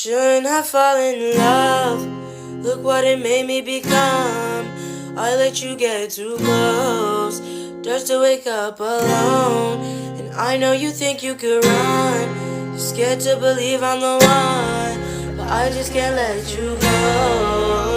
Shouldn't have fallen in love. Look what it made me become. I let you get too close just to wake up alone. And I know you think you could run. You're scared to believe I'm the one, but I just can't let you go.